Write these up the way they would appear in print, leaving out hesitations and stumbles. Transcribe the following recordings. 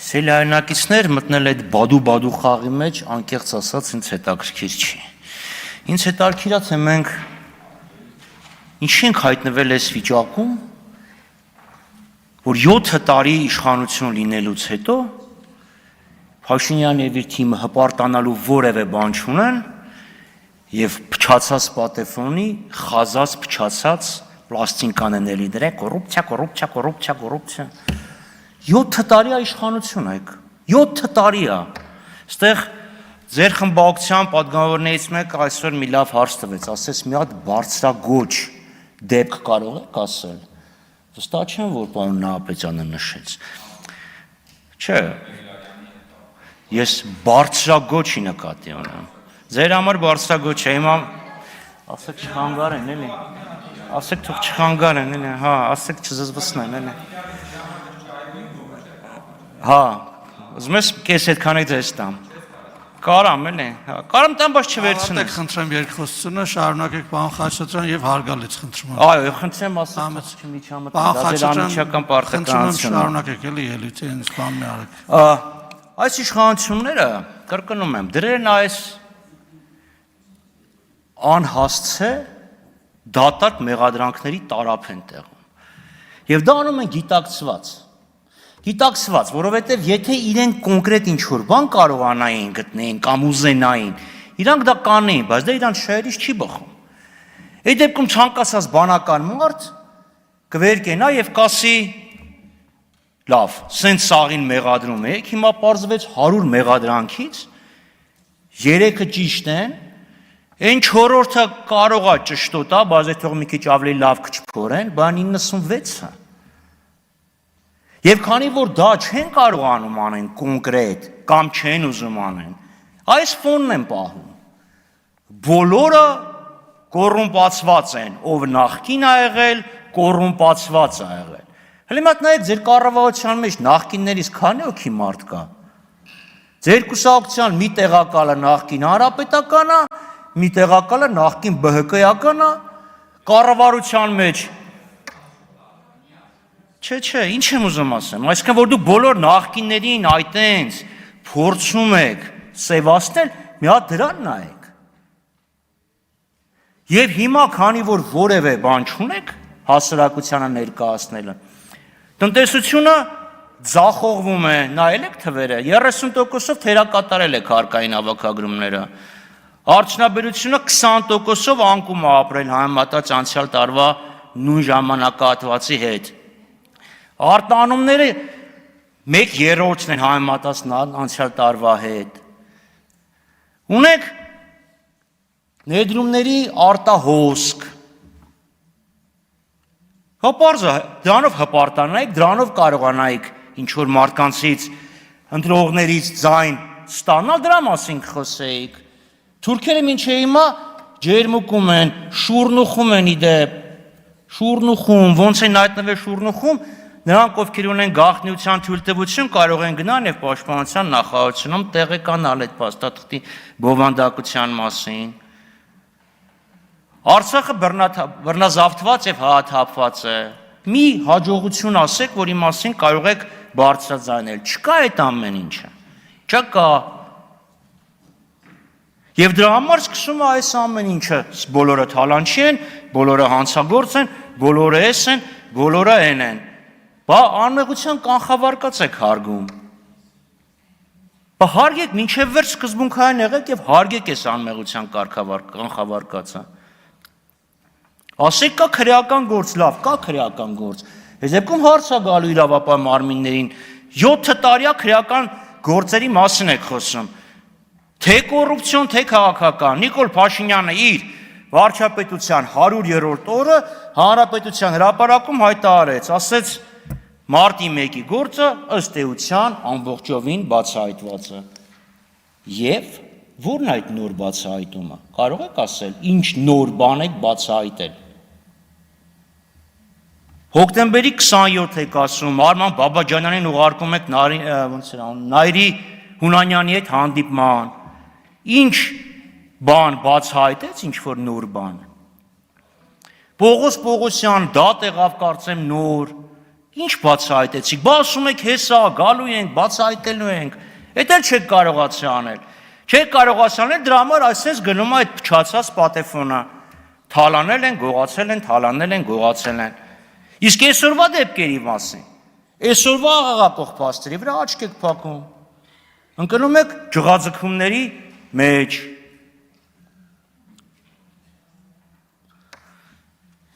Սելայնակիցներ մտնել այդ բադու խաղի մեջ, անկեղծ ասած, ինձ հետաքրքիր չի։ Ինձ հետաքրքիր է, թե մենք ինչ ենք հայտնվել այս վիճակում, որ 7 տարի իշխանություն լինելուց հետո Փաշինյանն եւ իր թիմը հպարտանալու որևէ բան չունեն եւ փչացած պատեֆոնի, խազած, փչացած պլաստինկան են էլի դրե, կոռուպցիա։ 7 տարի է իշխանություն եք, 7 տարի է, ստեղ ձեր խմբակցության պատգամավորներից մեկը այսօր մի լավ հարց տվեց, ասեց մի հատ բարձրագոչ դեպք կարող եք ասել, վստահ չեմ, որ պարոն Նահապետյանը նշեց, չէ, ես բարձրագոչի նկատի ունեմ, ձեր համար բարձրագոչ է, հիմա ասեք չխանգար են, էլի, ասեք թող չխանգար են, էլի, հա, ասեք չզզվսնեն, էլի, հա, ուզում ես կես հետքան եք ձեզ տամ, կարամ էլի, կարամ տամ, բայց չվերցնեք։ Ավարտեք խնդրեմ երկխոսությունը, շարունակեք պարոն Խաչատրյան եւ հարգալից խնդրում եմ։ Այո, խնդրեմ ասած չմիջամտեք, դա ձեր անմիջական պարտականությունն է։ Շարունակեք էլի ելույթը, ինձ բան մի արեք։ Այս իշխանությունները, կրկնում եմ, դրել են այս անհասցե դատարկ մեղադրանքների տարափ են տեղում։ Եվ դա անում են գիտակցված, որովհետև եթե իրենք կոնկրետ ինչ-որ բան կարողանային գտնեին կամ ուզենային, իրանք դա կանեին, բայց դա իրանք շահերից չի բխում։ Այդ դեպքում ցանկացած բանական մարդ կվերկենա եւ կասի լավ, սենց սաղին մեղադրում եք, հիմա պարզվեց 100 մեղադրանքից 3-ը ճիշտ են, այն 4-րդը կարող է ճշտոտա, բայց այդ թող մի քիչ ավելի լավ կչփորեն, բան 96-ը։ Եվ քանի որ դա չեն կարողանում անեն կոնկրետ կամ չեն ուզում անեն, այս ֆոնն են պահում։ Բոլորը կոռումպացված են, ով նախկին ա եղել, կոռումպացված ա եղել։ Հələ մատ նայեք ձեր կառավարության մեջ նախկիններից քանի հոգի մարդ կա։ Ձեր կուսակցության մի տեղակալը նախկին հանրապետական է, մի տեղակալը նախկին ԲՀԿ-ական է, կառավարության մեջ Չէ, ինչ եմ ուզում ասեմ, այսինքն որ դուք բոլոր նախկիններին այտենց փորձում եք սևացնել, մի հատ դրան նայեք։ Եվ հիմա քանի որ որևէ բան չունեք հասարակությանը ներկայացնելը, տնտեսությունը ձախողվում է, նայել եք թվերը, 30%-ով թերակատարել եք հարկային հավաքագրումները, արդյունաբերությունը 20%-ով անկում է ապրել համեմատած անցյալ տարվա նույն ժամանակահատվածի հետ։ Արտանումները 1/3-ն են համեմատած անցյալ տարվա հետ։ Ունեք ներդրումների արտահոսք։ Հապարզը, դրանով հպարտանայիք, դրանով կարողանայիք ինչ-որ մարդկանցից, ընտրողներից ձայն ստանալ, դրա մասին խոսեիք։ Թուրքերը մինչև հիմա ջերմուկում են, շուրնուխում են իդեպ, շուրնուխում, ոնց են հայտնվել շուրնուխում, նրանք ովքեր ունեն գաղտնիության թույլտվություն կարող են գնալ եւ պաշտպանության նախարարությունում տեղեկանալ այդ փաստաթղթի բովանդակության մասին։ Արցախը բռնազավթված եւ հաղթապված է։ Մի հաջողություն ասեք, որի մասին կարող եք բարձրաձայնել։ Չկա այդ ամեն ինչը։ Չկա։ Եվ դրա համար սկսում է այս ամեն ինչը, բոլորը թալանչի են, բոլորը հանցագործ են, բոլորը էս են, բոլորը են են։ Բա անմեղության կանխավարկած եք հարգում։ Բա հարգեք, մինչև վերջ սկզբունքային եղեք եւ հարգեք այս անմեղության կանխավարկածը։ Ասեք կա քրեական գործ, լավ, կա քրեական գործ։ Այս դեպքում հարց է գալու իրավապահ մարմիններին 7 տարիա քրեական գործերի մասին եք խոսում։ Թե կոռուպցիոն, թե քաղաքական։ Նիկոլ Փաշինյանը իր վարչապետության 100-րդ օրը հանրապետության հրապարակում հայտարարեց, ասեց Մարտի 1-ի գործը ըստ էության ամբողջովին բացահայտված է։ Եվ ո՞րն այդ նոր բացահայտումը։ Կարող եք ասել, ինչ նոր բան եք բացահայտել։ Հոկտեմբերի 27 եք ասում, Արման Բաբաջանյանին ուղարկում եք Նայիրի Հունանյանի հետ հանդիպման։ Ինչ բան բացահայտեց, ինչ որ նոր բան։ Պողոս Պողոսյան դա եղավ կարծեմ նոր։ Ինչ բացահայտեցիք, բա ասում եք հեսա, գալու ենք, բացահայտելու ենք, էդ էլ չեք կարողացի անել, չեք կարողացի անել, դրա համար այսպես գնում է այդ փչացած պատեֆոնը, թալանել են, գողացել են, թալանել են, գողացել են, իսկ այսօրվա դեպքերի մասին, այսօրվա աղաղակող փաստերի վրա աչք եք փակում, ընկնում եք ջղաձգումների մեջ,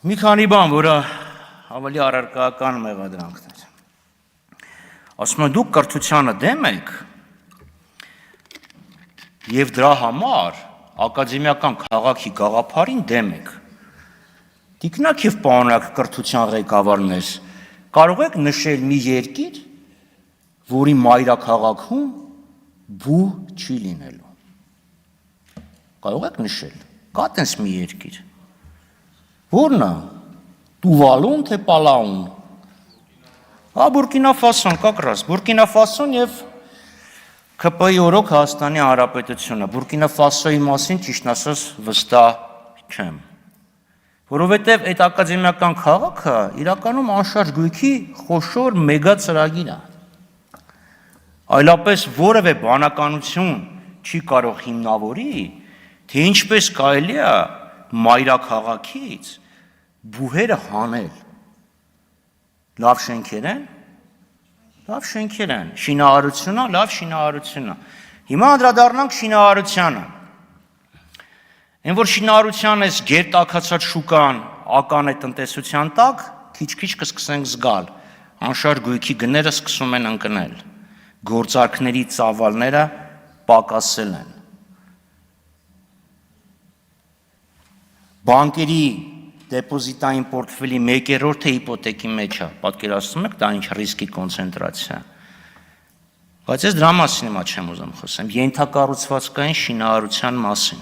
մի քանի բան, որը ավելի առարկական մեղադրանքներ։ Ասում եմ, դուք կրթությանը դեմ եք եւ դրա համար ակադեմիական քաղաքի գաղափարին դեմ եք։ Տիկնակ եւ պարոնակ կրթության ղեկավարներ, կարող եք նշել մի երկիր, որի մայրաքաղաքում բու չի լինելու։ Կարող եք նշել։ Կա տես մի երկիր։ Որն է։ Տուվալուն թե Պալաուն։ Բուրկինա Ֆասոն, կակրաս, Բուրկինա Ֆասոն եւ ԿՊ-ի օրոք Հայաստանի Հանրապետությունը։ Բուրկինա Ֆասոյի մասին ճիշտ ասած վստահ չեմ։ Որովհետեւ այդ ակադեմիական քաղաքը իրականում անշարժ գույքի խոշոր մեգա ծրագիր է։ Այլապես որևէ բանականություն չի կարող հիմնավորի, թե ինչպես կարելի է մայրաքաղաքից բուհերը հանել, լավ շենքեր են, լավ շենքեր են, շինարարությունը, լավ շինարարությունը, հիմա անդրադառնանք շինարարությանը, են որ շինարարության ես գերտաքացած շուկան, ական է տնտեսության տակ, քիչ-քիչ կսկսենք զգալ, անշարժ գույքի գները սկսում են ընկնել, գործարքների ծավալները պակասել են, բանկերի դեպոզիտային պորտֆելի 1/3-ը հիպոթեքի մեջ է, պատկերացնում եք, դա ինչ ռիսկի կոնցենտրացիա։ Բայց ես դրա մասին հիմա չեմ ուզում խոսեմ, ենթակառուցվածքային շինարարության մասին։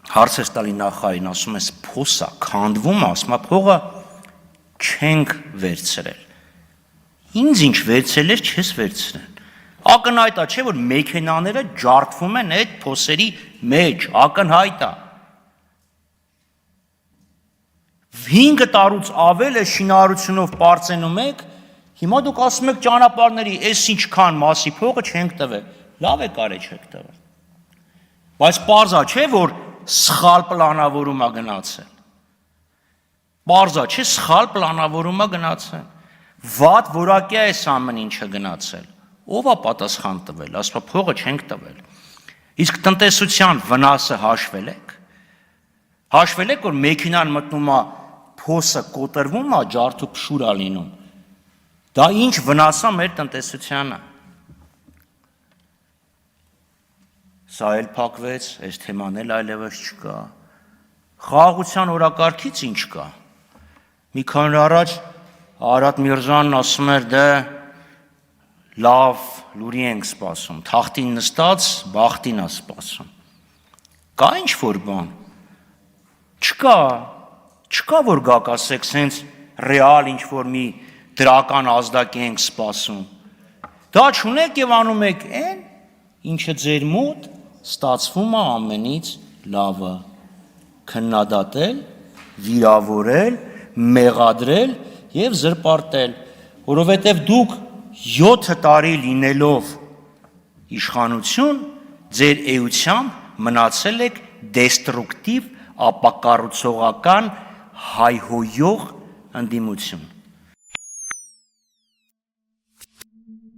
Հարց է տալի նախարարին, ասում ես փոսա, քանդվում է, ասում է փողը չենք վերցրել։ Ինձ ինչ վերցրել ես, չես վերցրել։ Ակնհայտ է, չէ՞ որ մեքենաները ջարդվում են այդ փոսերի մեջ, ակնհայտ է։ 5 տարուց ավել է շինարարությունով պարծենում եք, հիմա դուք ասում եք ճանապարհների, այս ինչքան մասի փողը չենք տվել, լավ է կարե չեք տվել։ Բայց պարզա չէ, որ սխալ պլանավորում է գնացել։ Պարզա չէ, սխալ պլանավորում է գնացել։ Վատ որակյա է ամեն ինչը գնացել։ Ով է պատասխան տվել, ասում փողը չենք տվել։ Իսկ տնտեսության վնասը հաշվել եք։ Հաշվել եք, որ մեքենան մտնում է, փոսը կոտրվում է, ջարդուփշուր է լինում։ Դա ինչ վնաս է մեր տնտեսությանը։ Սա էլ փակվեց, այս թեման էլ այլևս չկա։ Խաղաղության օրակարգից ինչ կա։ Մի քանի օր առաջ Արադ Միրզյանն ասում էր, դե լավ լուրի ենք սպասում, թախտին նստած բախտին է սպասում։ Կա ինչ որ բան։ Չկա որ գաք ասեք, սենց ռեալ ինչ որ մի դրական ազդակ ենք սպասում։ Դա չունեք եւ անում եք այն, ինչը ձեր մոտ ստացվում է ամենից լավը։ Քննադատել, վիրավորել, մեղադրել եւ զրպարտել, որովհետեւ դուք 7 տարի լինելով իշխանություն, ձեր էությամբ մնացել եք դեստրուկտիվ ապակառուցողական հայհոյող ընդդիմություն։